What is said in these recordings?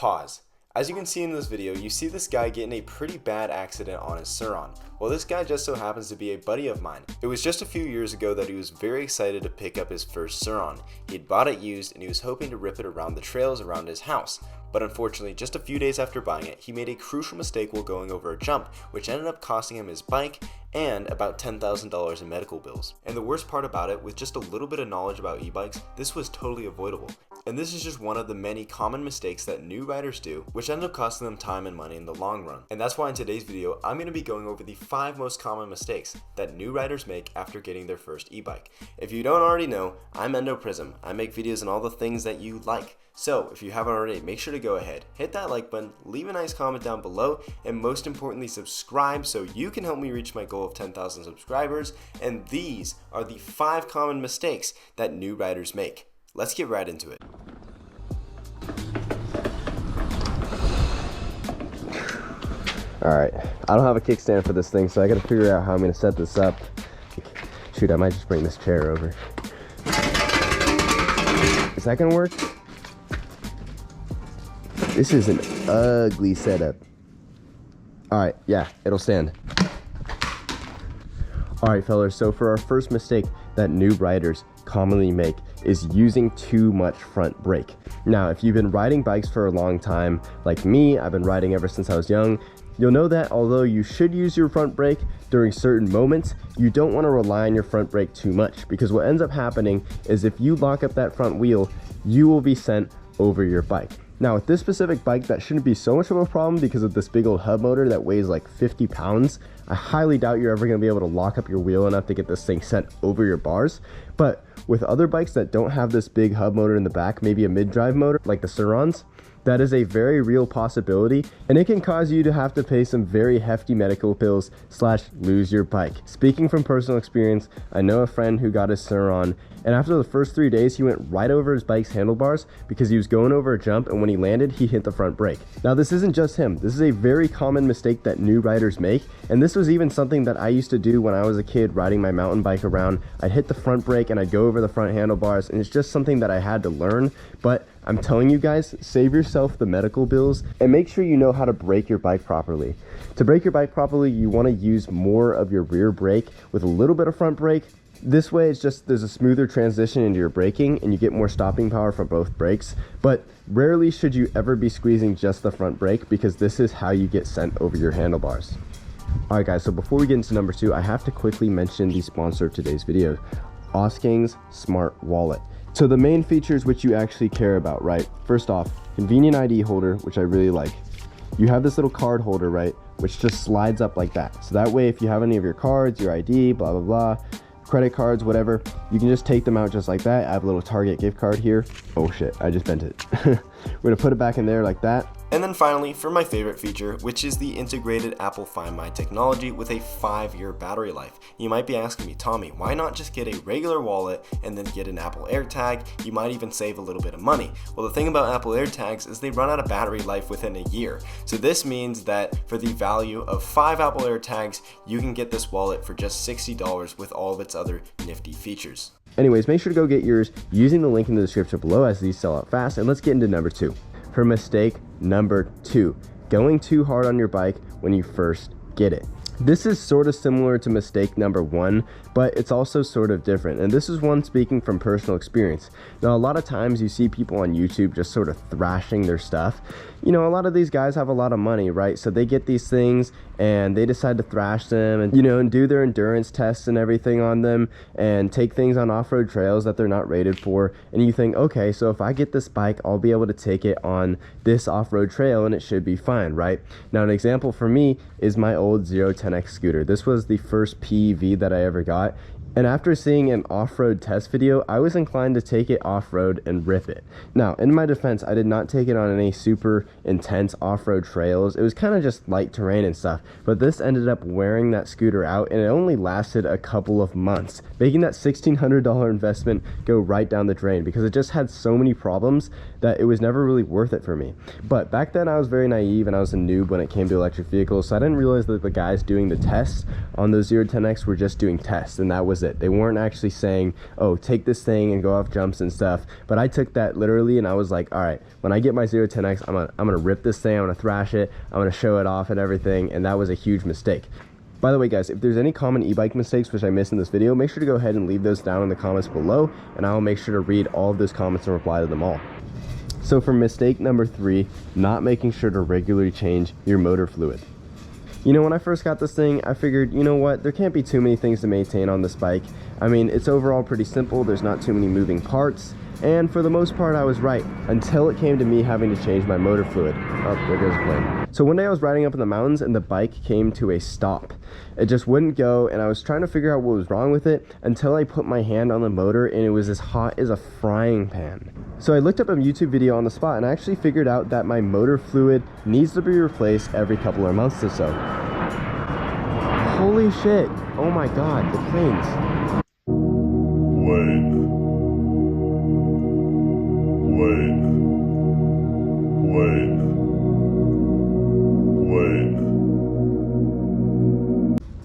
Pause. As you can see in this video, you see this guy get in a pretty bad accident on his Sur-Ron. Well, this guy just so happens to be a buddy of mine. It was just a few years ago that he was very excited to pick up his first Sur-Ron. He had bought it used and he was hoping to rip it around the trails around his house. But unfortunately, just a few days after buying it, he made a crucial mistake while going over a jump, which ended up costing him his bike and about $10,000 in medical bills. And the worst part about it, with just a little bit of knowledge about e-bikes, this was totally avoidable. And this is just one of the many common mistakes that new riders do, which end up costing them time and money in the long run. And that's why in today's video, I'm going to be going over the 5 most common mistakes that new riders make after getting their first e-bike. If you don't already know, I'm Endo Prism. I make videos on all the things that you like. So if you haven't already, make sure to go ahead, hit that like button, leave a nice comment down below, and most importantly, subscribe so you can help me reach my goal of 10,000 subscribers. And these are the 5 common mistakes that new riders make. Let's get right into it. Alright, I don't have a kickstand for this thing, so I gotta figure out how I'm gonna set this up. Shoot, I might just bring this chair over. Is that gonna work? This is an ugly setup. Alright, yeah, it'll stand. Alright, fellas, so for our first mistake that new riders commonly make is using too much front brake. Now, if you've been riding bikes for a long time, like me, I've been riding ever since I was young, you'll know that although you should use your front brake during certain moments, you don't want to rely on your front brake too much, because what ends up happening is if you lock up that front wheel, you will be sent over your bike. Now with this specific bike, that shouldn't be so much of a problem because of this big old hub motor that weighs like 50 pounds. I highly doubt you're ever going to be able to lock up your wheel enough to get this thing sent over your bars. But with other bikes that don't have this big hub motor in the back, maybe a mid-drive motor like the Sur-Rons, that is a very real possibility, and it can cause you to have to pay some very hefty medical bills / lose your bike. Speaking from personal experience, I know a friend who got his Sur-Ron, and after the first 3 days, he went right over his bike's handlebars because he was going over a jump, and when he landed, he hit the front brake. Now, this isn't just him. This is a very common mistake that new riders make, and this was even something that I used to do when I was a kid riding my mountain bike around. I'd hit the front brake and I'd go over the front handlebars, and it's just something that I had to learn. But I'm telling you guys, save yourself the medical bills and make sure you know how to brake your bike properly. To brake your bike properly, you want to use more of your rear brake with a little bit of front brake. This way, there's a smoother transition into your braking and you get more stopping power from both brakes. But rarely should you ever be squeezing just the front brake, because this is how you get sent over your handlebars. Alright guys, so before we get into number 2, I have to quickly mention the sponsor of today's video, Osking's Smart Wallet. So the main features which you actually care about, right? First off, convenient ID holder, which I really like. You have this little card holder, right? Which just slides up like that. So that way, if you have any of your cards, your ID, blah, blah, blah, credit cards, whatever, you can just take them out just like that. I have a little Target gift card here. Oh shit, I just bent it. We're gonna put it back in there like that. And then finally, for my favorite feature, which is the integrated Apple Find My technology with a 5-year battery life. You might be asking me, Tommy, why not just get a regular wallet and then get an Apple AirTag? You might even save a little bit of money. Well, the thing about Apple AirTags is they run out of battery life within a year. So this means that for the value of 5 Apple AirTags, you can get this wallet for just $60 with all of its other nifty features. Anyways, make sure to go get yours using the link in the description below, as these sell out fast. And let's get into number 2. For mistake number 2, going too hard on your bike when you first get it. This is sort of similar to mistake number 1, but it's also sort of different. And this is one speaking from personal experience. Now, a lot of times you see people on YouTube just sort of thrashing their stuff. You know, a lot of these guys have a lot of money, right? So they get these things and they decide to thrash them and, you know, and do their endurance tests and everything on them and take things on off-road trails that they're not rated for. And you think, okay, so if I get this bike, I'll be able to take it on this off-road trail and it should be fine, right? Now, an example for me is my old 010X scooter. This was the first PEV that I ever got. And after seeing an off-road test video, I was inclined to take it off-road and rip it. Now, in my defense, I did not take it on any super intense off-road trails. It was kind of just light terrain and stuff. But this ended up wearing that scooter out, and it only lasted a couple of months, making that $1,600 investment go right down the drain, because it just had so many problems that it was never really worth it for me. But back then, I was very naive and I was a noob when it came to electric vehicles, so I didn't realize that the guys doing the tests on those 010X were just doing tests, and that was was it. They weren't actually saying, oh, take this thing and go off jumps and stuff. But I took that literally, and I was like, all right, when I get my 0-10X, I'm gonna rip this thing, I'm gonna thrash it, I'm gonna show it off and everything, and that was a huge mistake. By the way, guys, if there's any common e-bike mistakes which I missed in this video, make sure to go ahead and leave those down in the comments below, and I will make sure to read all of those comments and reply to them all. So for mistake number 3, not making sure to regularly change your motor fluid. You know, when I first got this thing, I figured, you know what, there can't be too many things to maintain on this bike. I mean, it's overall pretty simple, there's not too many moving parts, and for the most part I was right, until it came to me having to change my motor fluid. Oh, there goes the plane. So one day I was riding up in the mountains and the bike came to a stop. It just wouldn't go, and I was trying to figure out what was wrong with it until I put my hand on the motor and it was as hot as a frying pan. So I looked up a YouTube video on the spot and I actually figured out that my motor fluid needs to be replaced every couple of months or so. Holy shit, oh my god, the planes. Wait.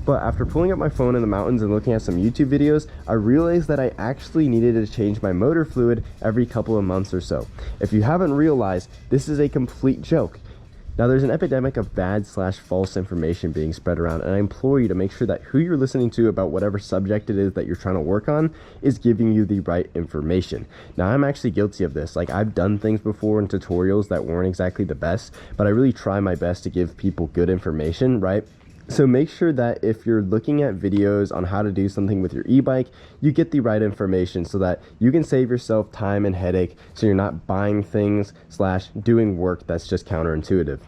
But after pulling up my phone in the mountains and looking at some YouTube videos, I realized that I actually needed to change my motor fluid every couple of months or so. If you haven't realized, this is a complete joke. Now there's an epidemic of bad/false information being spread around, and I implore you to make sure that who you're listening to about whatever subject it is that you're trying to work on is giving you the right information. Now I'm actually guilty of this. Like, I've done things before in tutorials that weren't exactly the best, but I really try my best to give people good information, right? So make sure that if you're looking at videos on how to do something with your e-bike, you get the right information so that you can save yourself time and headache, so you're not buying things / doing work that's just counterintuitive.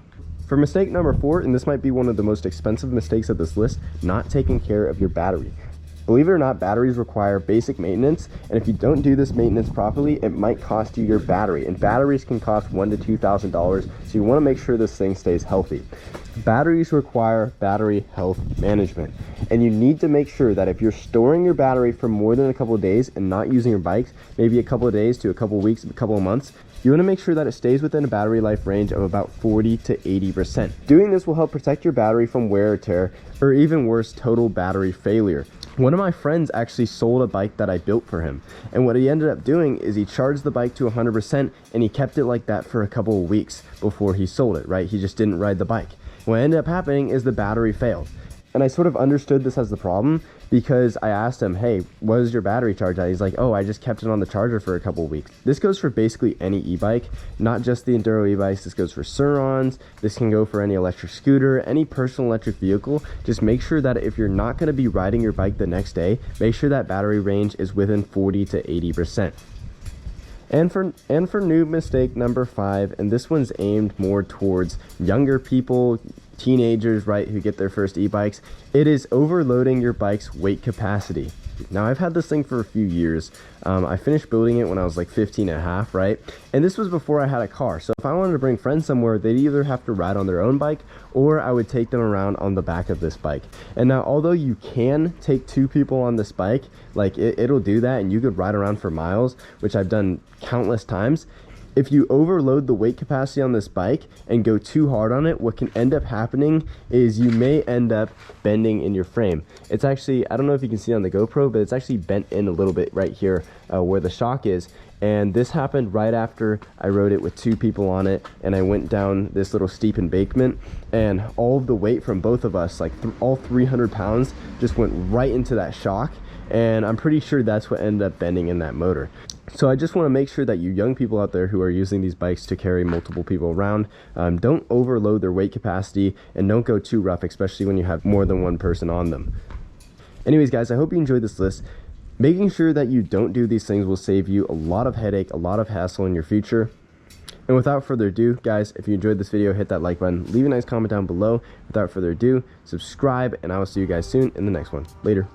For mistake number 4, and this might be one of the most expensive mistakes of this list, not taking care of your battery. Believe it or not, batteries require basic maintenance, and if you don't do this maintenance properly, it might cost you your battery, and batteries can cost $1,000 to $2,000, so you want to make sure this thing stays healthy. Batteries require battery health management, and you need to make sure that if you're storing your battery for more than a couple of days and not using your bikes, maybe a couple of days to a couple of weeks, a couple of months, you want to make sure that it stays within a battery life range of about 40 to 80%. Doing this will help protect your battery from wear or tear, or even worse, total battery failure. One of my friends actually sold a bike that I built for him, and what he ended up doing is he charged the bike to 100% and he kept it like that for a couple of weeks before he sold it, right? He just didn't ride the bike. What ended up happening is the battery failed. And I sort of understood this as the problem because I asked him, hey, what is your battery charge at? He's like, oh, I just kept it on the charger for a couple of weeks. This goes for basically any e-bike, not just the enduro e-bikes. This goes for Surons. This can go for any electric scooter, any personal electric vehicle. Just make sure that if you're not going to be riding your bike the next day, make sure that battery range is within 40 to 80%. And for new mistake number 5, and this one's aimed more towards younger people, teenagers, right, who get their first e-bikes, it is overloading your bike's weight capacity. Now, I've had this thing for a few years. I finished building it when I was like 15 and a half, right? And this was before I had a car. So if I wanted to bring friends somewhere, they'd either have to ride on their own bike or I would take them around on the back of this bike. And now, although you can take 2 people on this bike, like it'll do that and you could ride around for miles, which I've done countless times. If you overload the weight capacity on this bike and go too hard on it, what can end up happening is you may end up bending in your frame. It's actually, I don't know if you can see on the GoPro, but it's actually bent in a little bit right here where the shock is. And this happened right after I rode it with 2 people on it, and I went down this little steep embankment, and all of the weight from both of us, like all 300 pounds, just went right into that shock. And I'm pretty sure that's what ended up bending in that motor. So I just want to make sure that you young people out there who are using these bikes to carry multiple people around, don't overload their weight capacity and don't go too rough, especially when you have more than one person on them. Anyways, guys, I hope you enjoyed this list. Making sure that you don't do these things will save you a lot of headache, a lot of hassle in your future. And without further ado, guys, if you enjoyed this video, hit that like button, leave a nice comment down below. Without further ado, subscribe, and I will see you guys soon in the next one. Later.